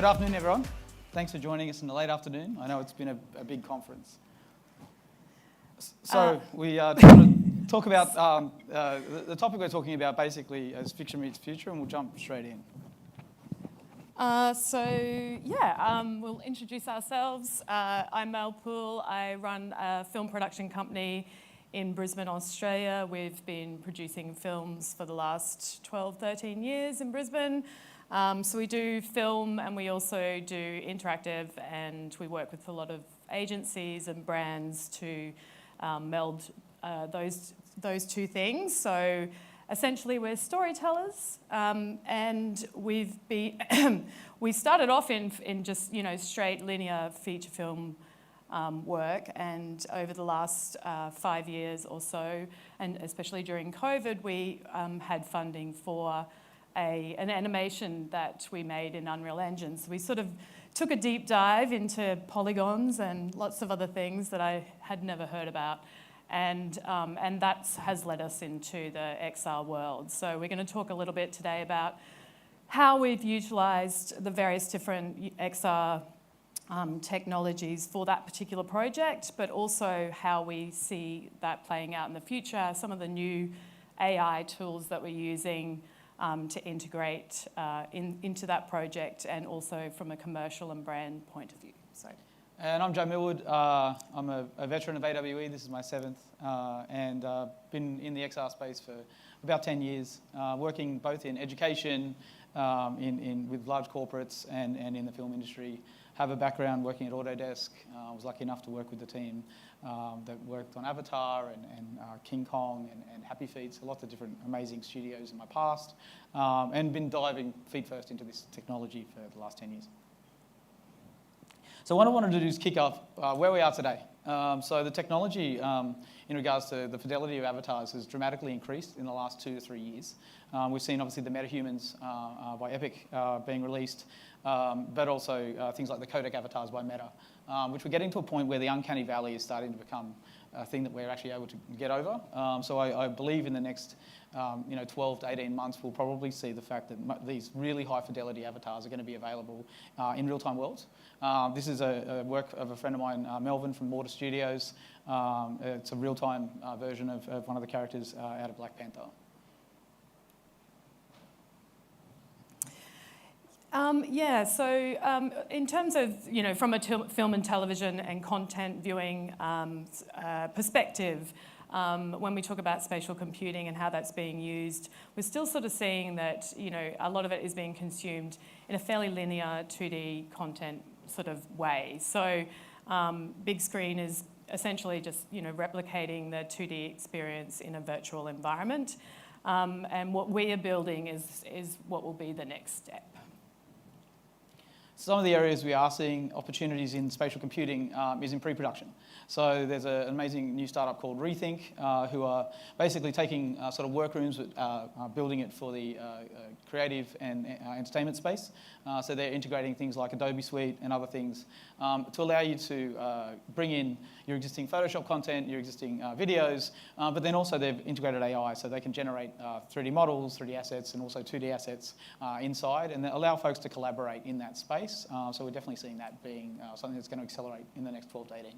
afternoon, everyone. Thanks for joining us in the late afternoon. I know it's been a big conference. So we talk about the topic we're talking about basically as fiction meets future, and we'll jump straight in. We'll introduce ourselves. I'm Mel Poole. I run a film production company in Brisbane, Australia. We've been producing films for the last 12, 13 years in Brisbane. So we do film and we also do interactive, and we work with a lot of agencies and brands to meld those two things. So essentially we're storytellers, and we started off in just straight linear feature film work, and over the last 5 years or so, and especially during COVID, we had funding for an animation that we made in Unreal Engine. So we sort of took a deep dive into polygons and lots of other things that I had never heard about. And that has led us into the XR world. So we're going to talk a little bit today about how we've utilised the various different XR technologies for that particular project, but also how we see that playing out in the future, some of the new AI tools that we're using to integrate into that project, and also from a commercial and brand point of view. So. And I'm Joe Millwood. I'm a veteran of AWE. This is my 7th, and been in the XR space for about 10 years, working both in education, with large corporates, and in the film industry. Have a background working at Autodesk. I was lucky enough to work with the team that worked on Avatar and King Kong and Happy Feet, so lots of different amazing studios in my past, and been diving feet first into this technology for the last 10 years. So what I wanted to do is kick off where we are today. So the technology in regards to the fidelity of avatars has dramatically increased in the last 2 to 3 years. We've seen obviously the MetaHumans by Epic being released, but also things like the codec avatars by Meta, which we're getting to a point where the uncanny valley is starting to become a thing that we're actually able to get over. So I believe in the next 12 to 18 months, we'll probably see the fact that these really high fidelity avatars are going to be available in real-time worlds. This is a work of a friend of mine, Melvin from Mortar Studios. It's a real-time version of one of the characters out of Black Panther. In terms of, from a film and television and content viewing perspective, when we talk about spatial computing and how that's being used, we're still sort of seeing that, a lot of it is being consumed in a fairly linear 2D content sort of way. So big screen is essentially just, replicating the 2D experience in a virtual environment. And what we are building is what will be the next step. Some of the areas we are seeing opportunities in spatial computing is in pre-production. So there's an amazing new startup called Rethink, who are basically taking sort of workrooms, building it for the creative and entertainment space. So they're integrating things like Adobe Suite and other things to allow you to bring in your existing Photoshop content, your existing videos, but then also they've integrated AI, so they can generate 3D models, 3D assets, and also 2D assets inside, and allow folks to collaborate in that space. So we're definitely seeing that being something that's going to accelerate in the next 12 to 18.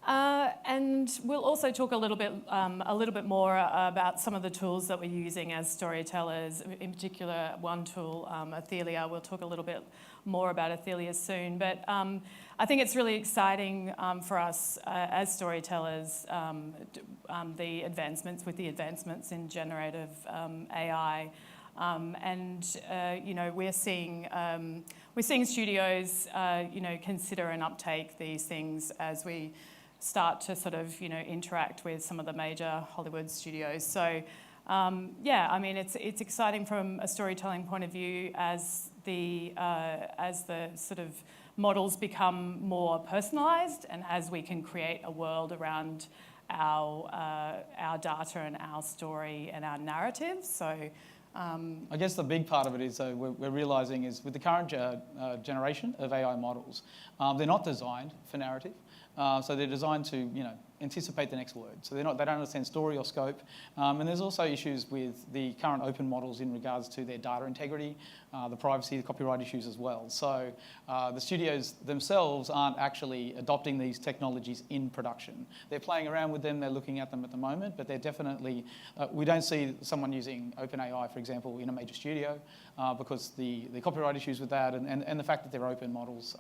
And we'll also talk a little bit more about some of the tools that we're using as storytellers. In particular, one tool, Athelia. We'll talk a little bit more about Athelia soon. But I think it's really exciting for us as storytellers, the advancements in generative AI. We're seeing studios, consider and uptake these things as we start to sort of, interact with some of the major Hollywood studios. So, it's exciting from a storytelling point of view as the sort of models become more personalised, and as we can create a world around our data and our story and our narrative. So. I guess the big part of it is we're realising is with the current generation of AI models, they're not designed for narrative. So they're designed to anticipate the next word. So they don't understand story or scope. And there's also issues with the current open models in regards to their data integrity, the privacy, the copyright issues as well. So the studios themselves aren't actually adopting these technologies in production. They're playing around with them, they're looking at them at the moment, but they're definitely, we don't see someone using OpenAI, for example, in a major studio because the copyright issues with that and the fact that they're open models,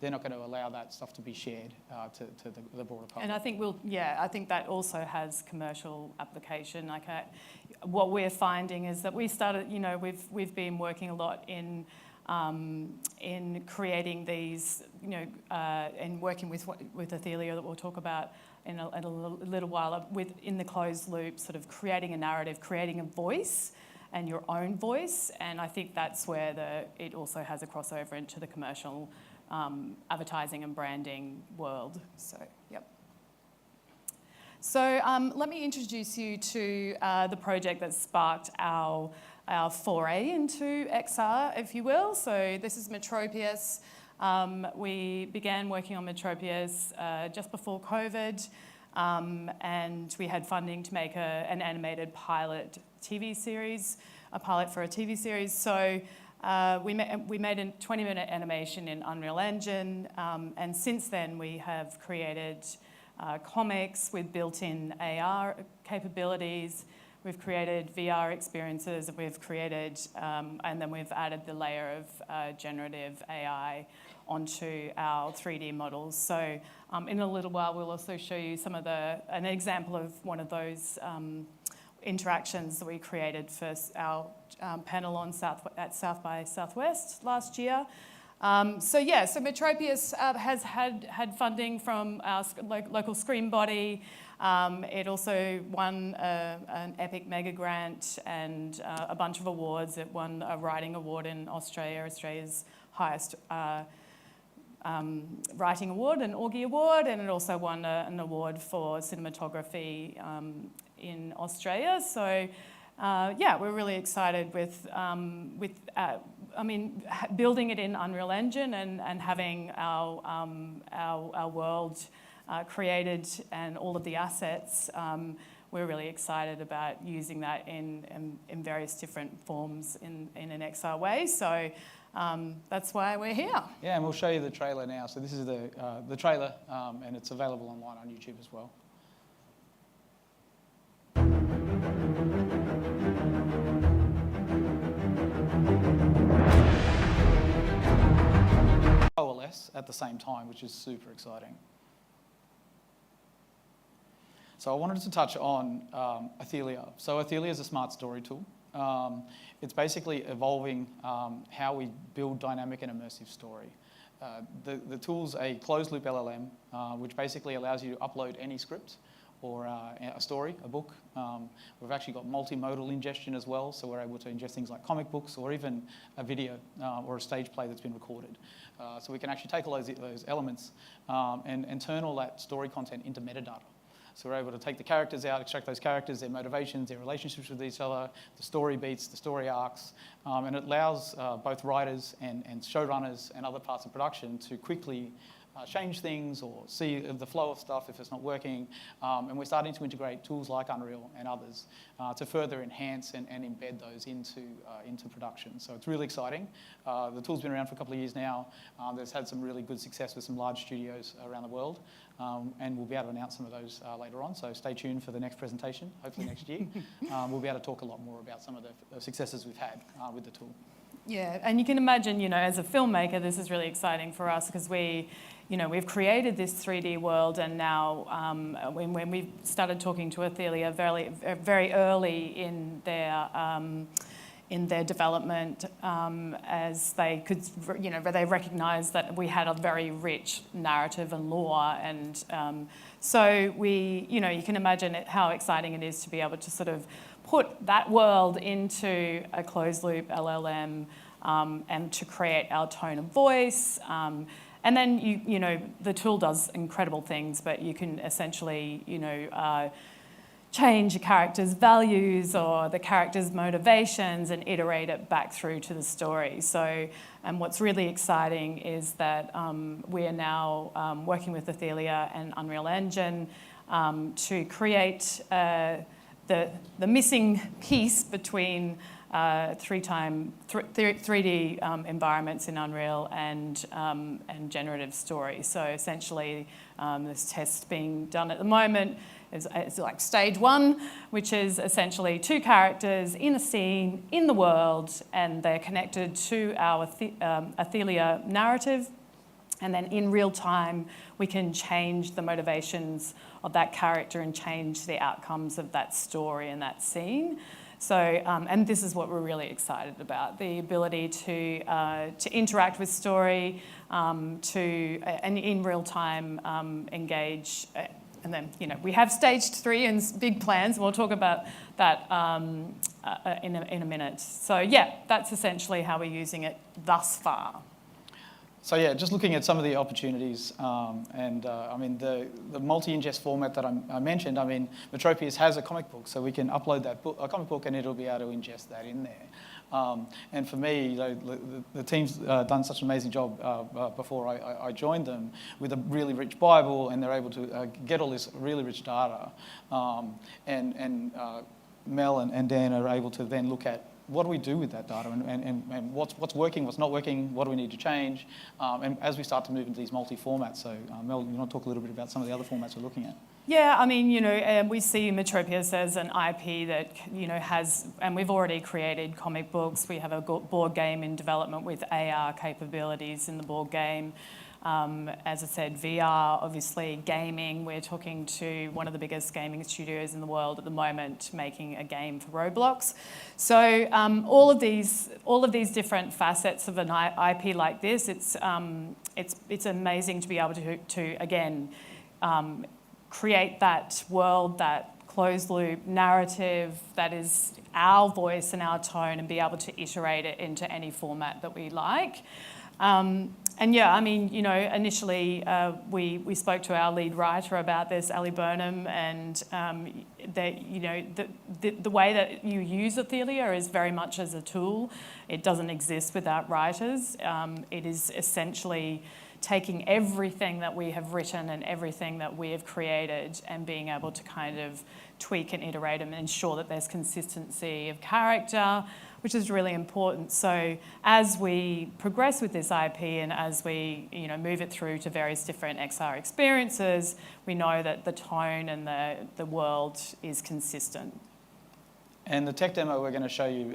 they're not going to allow that stuff to be shared to the broader public. And I think I think that also has commercial application. Like what we're finding is that we started, we've been working a lot in creating these, and working with Athelia that we'll talk about in a little while, in the closed loop, sort of creating a narrative, creating a voice and your own voice. And I think that's where it also has a crossover into the commercial advertising and branding world. So, yep. So let me introduce you to the project that sparked our foray into XR, if you will. So this is Metropius. We began working on Metropius just before COVID, and we had funding to make an animated pilot TV series, a pilot for a TV series. So we made a 20-minute animation in Unreal Engine, and since then we have created comics with built-in AR capabilities. We've created VR experiences, we've created, and then we've added the layer of generative AI onto our 3D models. So in a little while, we'll also show you an example of one of those interactions that we created for our panel at South by Southwest last year. So Metropius has had funding from our local Screen Body. It also won an Epic Mega Grant and a bunch of awards. It won a writing award in Australia, Australia's highest writing award, an Augie Award, and it also won an award for cinematography in Australia. So we're really excited with building it in Unreal Engine and having our world created and all of the assets. We're really excited about using that in various different forms in an XR way. So that's why we're here. Yeah, and we'll show you the trailer now. So this is the trailer, and it's available online on YouTube as well. Coalesce at the same time, which is super exciting. So I wanted to touch on Athelia. So Athelia is a smart story tool. It's basically evolving how we build dynamic and immersive story. The tool's a closed loop LLM, which basically allows you to upload any script or a story, a book. We've actually got multimodal ingestion as well, so we're able to ingest things like comic books or even a video or a stage play that's been recorded. So we can actually take all those elements and turn all that story content into metadata. So we're able to take the characters out, extract those characters, their motivations, their relationships with each other, the story beats, the story arcs, and it allows both writers and showrunners and other parts of production to quickly change things or see the flow of stuff if it's not working. And we're starting to integrate tools like Unreal and others to further enhance and embed those into production. So it's really exciting. The tool's been around for a couple of years now. There's had some really good success with some large studios around the world. And we'll be able to announce some of those later on. So stay tuned for the next presentation, hopefully next year. We'll be able to talk a lot more about some of the successes we've had with the tool. Yeah, and you can imagine, as a filmmaker, this is really exciting for us because we've created this 3D world, and now when we started talking to Athelia very early in their development, as they could, they recognised that we had a very rich narrative and lore, and so you can imagine how exciting it is to be able to sort of put that world into a closed loop LLM and to create our tone of voice. And then, the tool does incredible things, but you can essentially, change a character's values or the character's motivations and iterate it back through to the story. So, and what's really exciting is that we are now working with Athelia and Unreal Engine to create the missing piece between 3D environments in Unreal and generative story. So essentially, this test being done at the moment is like stage 1, which is essentially 2 characters in a scene in the world, and they're connected to our Athelia narrative. And then in real time, we can change the motivations of that character and change the outcomes of that story and that scene. So, and this is what we're really excited about, the ability to interact with story, and in real time engage. And then, we have stage 3 and big plans, and we'll talk about that in a minute. So yeah, that's essentially how we're using it thus far. So yeah, just looking at some of the opportunities, I mean, the multi-ingest format that I mentioned, I mean, Metropius has a comic book, so we can upload that comic book and it'll be able to ingest that in there. And for me, the team's done such an amazing job before I joined them with a really rich Bible, and they're able to get all this really rich data. Mel and Dan are able to then look at what do we do with that data, and what's working, what's not working, what do we need to change, and as we start to move into these multi-formats. So Mel, you want to talk a little bit about some of the other formats we're looking at? Yeah, I mean, we see Metropius as an IP that, has, and we've already created comic books. We have a board game in development with AR capabilities in the board game. As I said, VR, obviously gaming. We're talking to one of the biggest gaming studios in the world at the moment, making a game for Roblox. So all of these different facets of an IP like this, it's amazing to be able to again create that world, that closed loop narrative that is our voice and our tone, and be able to iterate it into any format that we like. And yeah, I mean, initially we spoke to our lead writer about this, Ali Burnham, and the way that you use Athelia is very much as a tool. It doesn't exist without writers. It is essentially taking everything that we have written and everything that we have created and being able to kind of tweak and iterate them and ensure that there's consistency of character, which is really important. So as we progress with this IP and as we move it through to various different XR experiences, we know that the tone and the world is consistent. And the tech demo we're going to show you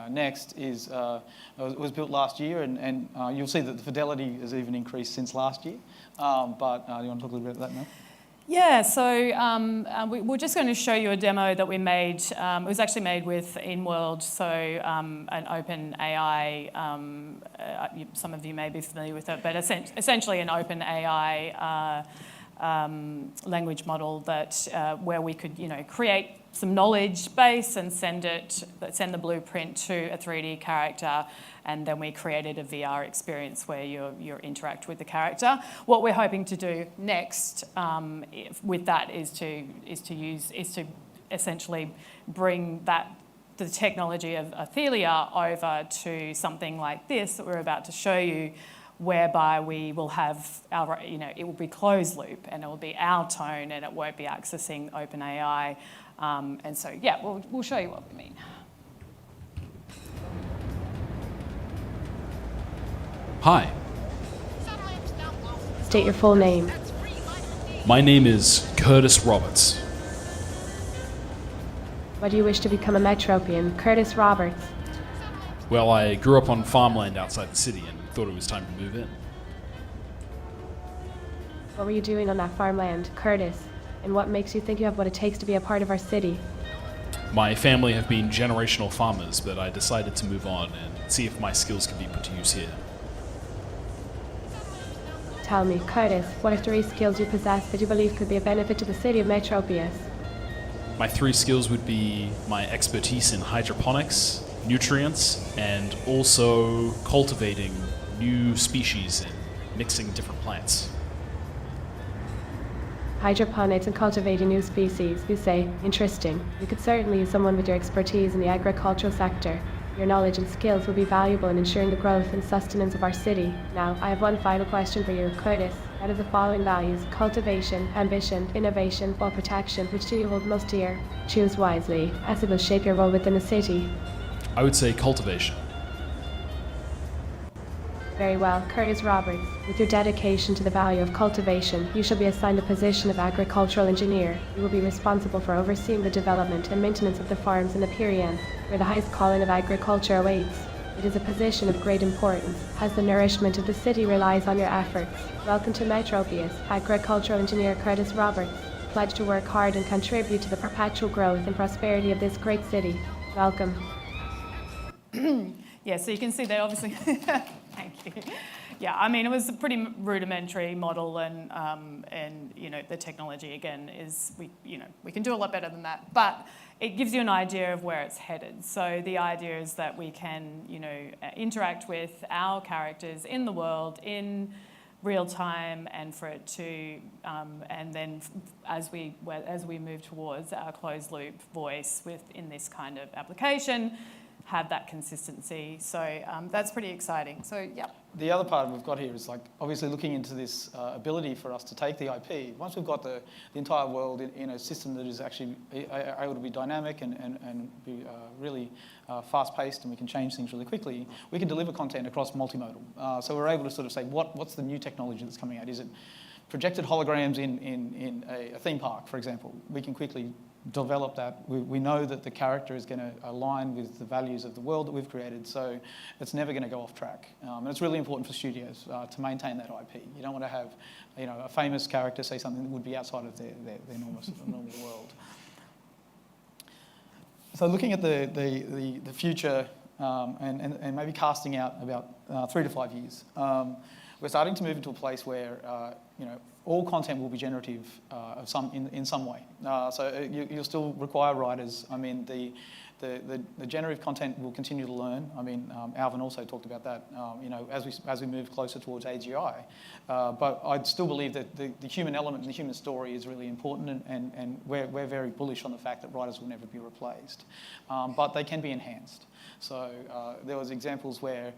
next was built last year, and you'll see that the fidelity has even increased since last year. But do you want to talk a little bit about that now? Yeah, so we're just going to show you a demo that we made. It was actually made with InWorld, so an open AI, some of you may be familiar with it, but essentially an open AI language model that where we could create some knowledge base and send the blueprint to a 3D character, and then we created a VR experience where you interact with the character. What we're hoping to do next with that is to essentially bring the technology of Athelia over to something like this that we're about to show you, whereby we will have our, it will be closed loop and it will be our tone and it won't be accessing OpenAI. And so, yeah, we'll show you what we mean. Hi. State your full name. My name is Curtis Roberts. Why do you wish to become a Metropian? Curtis Roberts. Well, I grew up on farmland outside the city and thought it was time to move in. What were you doing on that farmland, Curtis? And what makes you think you have what it takes to be a part of our city? My family have been generational farmers, but I decided to move on and see if my skills could be put to use here. Tell me, Curtis, what are 3 skills you possess that you believe could be a benefit to the city of Metropius? My 3 skills would be my expertise in hydroponics, nutrients, and also cultivating new species and mixing different plants. hydroponics and cultivating new species, you say, interesting. We could certainly use someone with your expertise in the agricultural sector. Your knowledge and skills will be valuable in ensuring the growth and sustenance of our city. Now, I have one final question for you, Curtis. Out of the following values, cultivation, ambition, innovation, or protection, which do you hold most dear? Choose wisely, as it will shape your role within the city. I would say cultivation. Very well, Curtis Roberts. With your dedication to the value of cultivation, you shall be assigned the position of agricultural engineer. You will be responsible for overseeing the development and maintenance of the farms in Immersion, where the highest calling of agriculture awaits. It is a position of great importance, as the nourishment of the city relies on your efforts. Welcome to Metropius, agricultural engineer Curtis Roberts. Pledge to work hard and contribute to the perpetual growth and prosperity of this great city. Welcome. Yeah, so you can see they obviously, thank you. Yeah, I mean, it was a pretty rudimentary model, and you know, the technology again is we can do a lot better than that, but it gives you an idea of where it's headed. So the idea is that we can, interact with our characters in the world in real time, and for it to, and then as we move towards our closed loop voice within this kind of application, have that consistency. So that's pretty exciting. So yeah. The other part we've got here is obviously looking into this ability for us to take the IP. Once we've got the entire world in a system that is actually able to be dynamic and be really fast-paced, and we can change things really quickly, we can deliver content across multimodal. So we're able to sort of say, what's the new technology that's coming out? Is it projected holograms in a theme park, for example? We can quickly develop that. We know that the character is going to align with the values of the world that we've created, so it's never going to go off track. And it's really important for studios to maintain that IP. You don't want to have, a famous character say something that would be outside of their normal world. So looking at the future and maybe casting out about 3 to 5 years, we're starting to move into a place where all content will be generative in some way. So you'll still require writers. I mean, the generative content will continue to learn. I mean, Alvin also talked about that. As we move closer towards AGI, but I still believe that the human element and the human story is really important, and we're very bullish on the fact that writers will never be replaced, but they can be enhanced. So there was examples where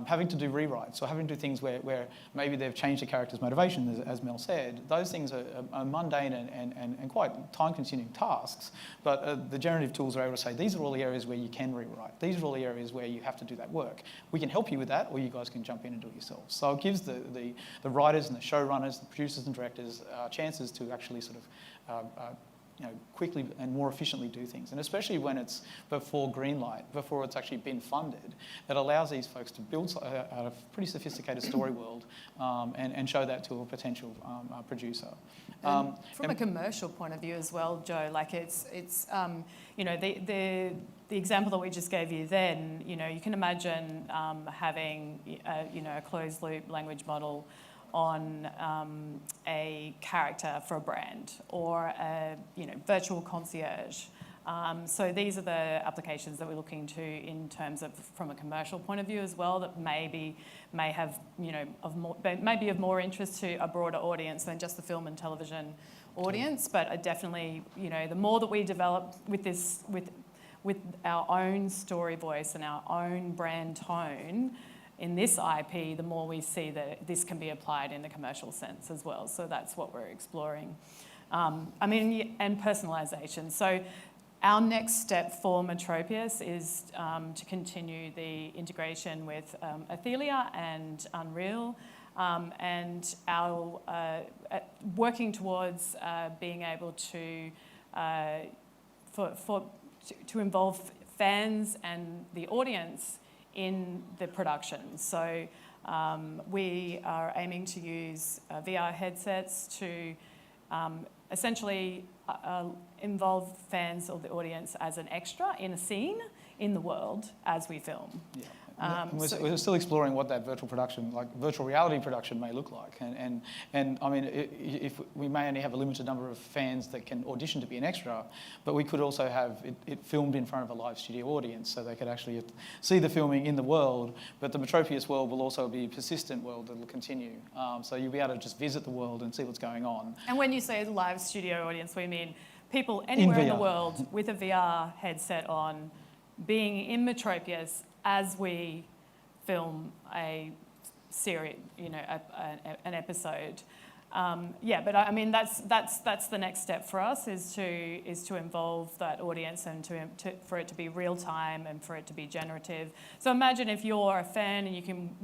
having to do rewrites or having to do things where maybe they've changed the character's motivation, as Mel said. Those things are mundane and quite time-consuming tasks, but the generative tools are able to say, these are all the areas where you can rewrite. These are all the areas where you have to do that work. We can help you with that, or you guys can jump in and do it yourselves. So it gives the writers and the showrunners, the producers and directors chances to actually sort of quickly and more efficiently do things. And especially when it's before greenlight, before it's actually been funded, it allows these folks to build a pretty sophisticated story world and show that to a potential producer. From a commercial point of view as well, Joe, it's the example that we just gave you then, you can imagine having a closed loop language model on a character for a brand, or a virtual concierge. So these are the applications that we're looking to in terms of from a commercial point of view as well, that may have maybe of more interest to a broader audience than just the film and television audience. But definitely, the more that we develop with this with our own story voice and our own brand tone in this IP, the more we see that this can be applied in the commercial sense as well. So that's what we're exploring. And personalisation. So our next step for Metropius is to continue the integration with Athelia and Unreal, and our working towards being able to involve fans and the audience in the production. So we are aiming to use VR headsets to essentially involve fans or the audience as an extra in a scene in the world as we film. Yeah. We're still exploring what that virtual production, like virtual reality production, may look like. And I mean, if we may only have a limited number of fans that can audition to be an extra, but we could also have it filmed in front of a live studio audience, so they could actually see the filming in the world. But the Metropius world will also be a persistent world that will continue. So you'll be able to just visit the world and see what's going on. And when you say live studio audience, we mean people anywhere in the VR. world with a VR headset on, being in Metropius as we film a series, an episode. But I mean that's the next step for us is to involve that audience and for it to be real time and for it to be generative. So imagine if you're a fan and you can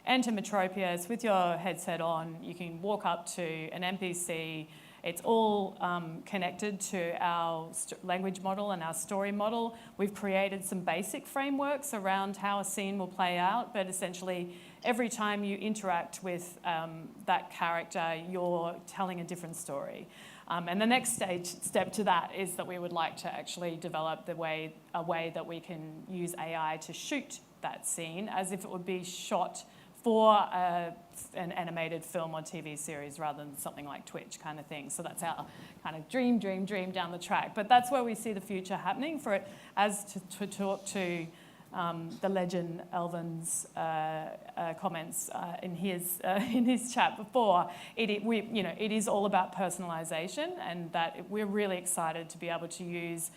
enter Metropius with your headset on. You can walk up to an NPC. It's all connected to our language model and our story model. We've created some basic frameworks around how a scene will play out, but essentially every time you interact with that character, you're telling a different story. And the next step to that is that we would like to actually develop a way that we can use AI to shoot that scene as if it would be shot for an animated film or TV series rather than something like Twitch kind of thing. So that's our kind of dream down the track. But that's where we see the future happening for it. As to talk to the legend Elvin's comments in his chat before, it is all about personalisation, and that we're really excited to be able to use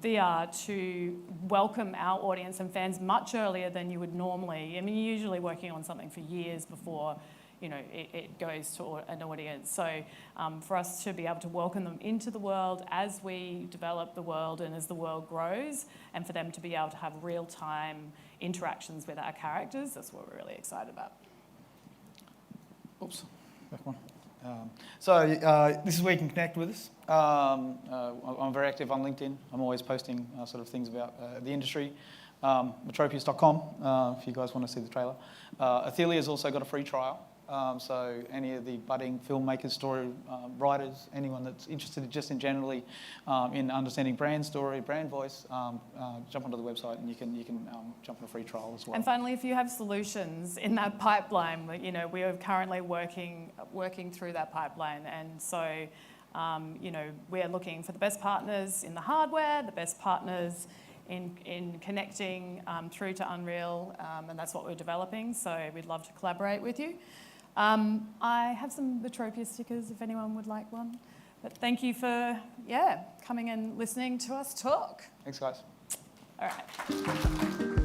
VR to welcome our audience and fans much earlier than you would normally. I mean, you're usually working on something for years before it goes to an audience. So for us to be able to welcome them into the world as we develop the world and as the world grows, and for them to be able to have real-time interactions with our characters, that's what we're really excited about. Oops, back one. This is where you can connect with us. I'm very active on LinkedIn. I'm always posting sort of things about the industry. Metropius.com if you guys want to see the trailer. Athelia's also got a free trial. So any of the budding filmmakers, story writers, anyone that's interested just in generally in understanding brand story, brand voice, jump onto the website and you can jump on a free trial as well. And finally, if you have solutions in that pipeline, we are currently working through that pipeline, and so we're looking for the best partners in the hardware, the best partners in connecting through to Unreal, and that's what we're developing. So we'd love to collaborate with you. I have some Metropius stickers if anyone would like one. But thank you for coming and listening to us talk. Thanks, guys. All right.